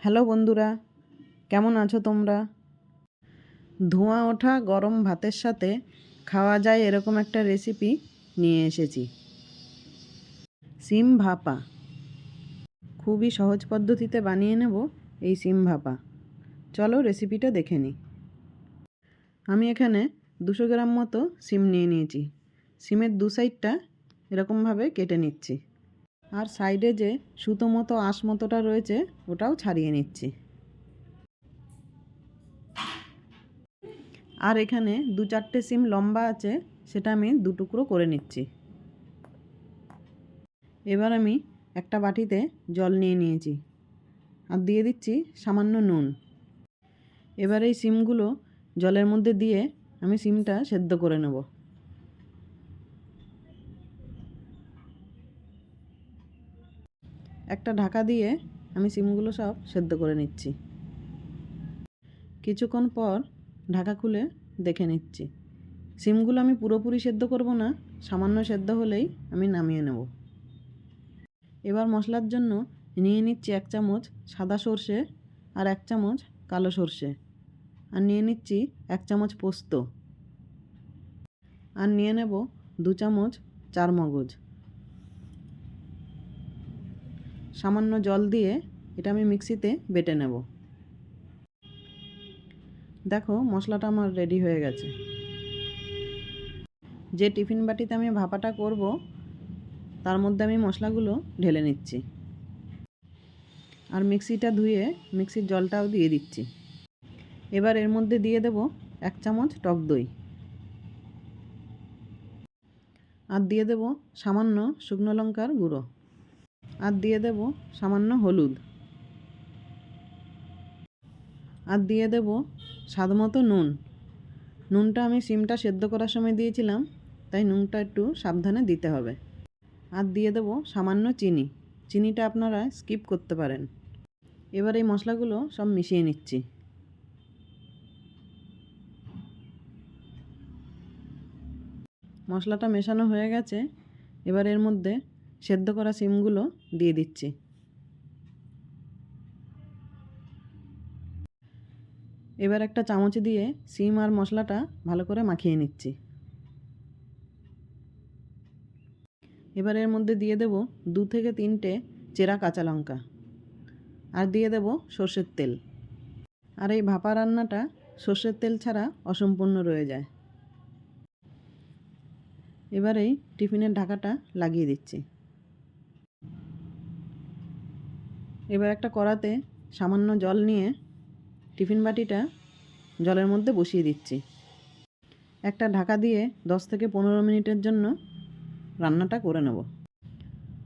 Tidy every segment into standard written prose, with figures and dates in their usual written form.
Hello বন্ধুরা, কেমন আছো তোমরা? ধোঁয়া ওঠা গরম ভাতের সাথে খাওয়া যায় এরকম একটা রেসিপি নিয়ে এসেছি। সিম ভাপা। খুবই সহজ পদ্ধতিতে বানিয়ে নেব এই সিম ভাপা। চলো রেসিপিটা দেখে নিই। আমি এখানে 200 গ্রাম মতো সিম নিয়ে নিয়েছি। সিমের দু সাইডটা এরকমভাবে কেটে নিচ্ছি। আর সাইডে যে সুতো মতো আঁশ মতোটা রয়েছে ওটাও ছাড়িয়ে নিচ্ছি। আর এখানে 2-4টে সিম লম্বা আছে, সেটা আমি 2 টুকরো করে নিচ্ছি। এবার আমি একটা বাটিতে জল নিয়ে নিয়েছি আর দিয়ে দিচ্ছি সামান্য নুন। এবার এই সিমগুলো জলের মধ্যে দিয়ে আমি সিমটা সেদ্ধ করে নেব। একটা ঢাকা দিয়ে আমি সিমগুলো সব সেদ্ধ করে নিচ্ছি। কিছুক্ষণ পর ঢাকা খুলে দেখে নিচ্ছি। সিমগুলো আমি পুরোপুরি সেদ্ধ করব না, সামান্য সেদ্ধ হলেই আমি নামিয়ে নেব। এবার মশলার জন্য নিয়ে নিচ্ছি 1 চামচ সাদা সর্ষে আর 1 চামচ কালো সর্ষে, আর নিয়ে নিচ্ছি 1 চামচ পোস্ত, আর নিয়ে নেব 2 চামচ চারমগজ। সামান্য জল দিয়ে এটা আমি মিক্সিতে বেটে নেব। দেখো মশলাটা আমার রেডি হয়ে গেছে। যে টিফিন বাটিতে আমি ভাপাটা করব তার মধ্যে আমি মশলাগুলো ঢেলে নিচ্ছি, আর মিক্সিটা ধুয়ে মিক্সির জলটাও দিয়ে দিচ্ছি। এবার এর মধ্যে দিয়ে দেব 1 চামচ টক দই, আর দিয়ে দেব সামান্য শুকনো লঙ্কার গুঁড়ো, আর দিয়ে দেব সামান্য হলুদ, আর দিয়ে দেব স্বাদমতো নুন। নুনটা আমি সিমটা সেদ্ধ করার সময় দিয়েছিলাম, তাই নুনটা একটু সাবধানে দিতে হবে। আর দিয়ে দেব সামান্য চিনি। চিনিটা আপনারা স্কিপ করতে পারেন। এবার এই মশলাগুলো সব মিশিয়ে নিচ্ছি। মশলাটা মেশানো হয়ে গেছে। এবার এর মধ্যে সেদ্ধ করা সিমগুলো দিয়ে দিচ্ছি। এবার একটা চামচ দিয়ে সিম আর মশলাটা ভালো করে মাখিয়ে নিচ্ছি। এবার এর মধ্যে দিয়ে দেব 2 থেকে 3টে চেরা কাঁচা লঙ্কা, আর দিয়ে দেব সর্ষের তেল। আর এই ভাপা রান্নাটা সর্ষের তেল ছাড়া অসম্পূর্ণ রয়ে যায়। এবার এই টিফিনের ঢাকাটা লাগিয়ে দিচ্ছি। এবার একটা কড়াতে সামান্য জল নিয়ে টিফিন বাটিটা জলের মধ্যে বসিয়ে দিচ্ছি। একটা ঢাকা দিয়ে 10 থেকে 15 মিনিটের জন্য রান্নাটা করে নেব।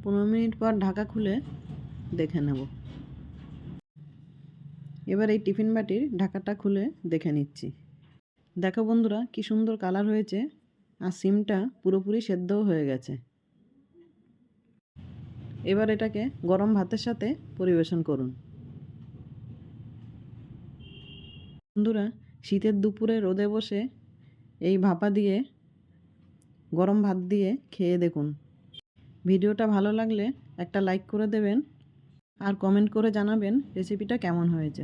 15 মিনিট পর ঢাকা খুলে দেখে নেব। এবার এই টিফিন বাটির ঢাকাটা খুলে দেখে নিচ্ছি। দেখো বন্ধুরা কি সুন্দর কালার হয়েছে, আর সিমটা পুরোপুরি সেদ্ধও হয়ে গেছে। এবার এটাকে গরম ভাতের সাথে পরিবেশন করুন। বন্ধুরা শীতের দুপুরে রোদে বসে এই ভাপা দিয়ে গরম ভাত দিয়ে খেয়ে দেখুন। ভিডিওটা ভালো লাগলে একটা লাইক করে দেবেন, আর কমেন্ট করে জানাবেন রেসিপিটা কেমন হয়েছে।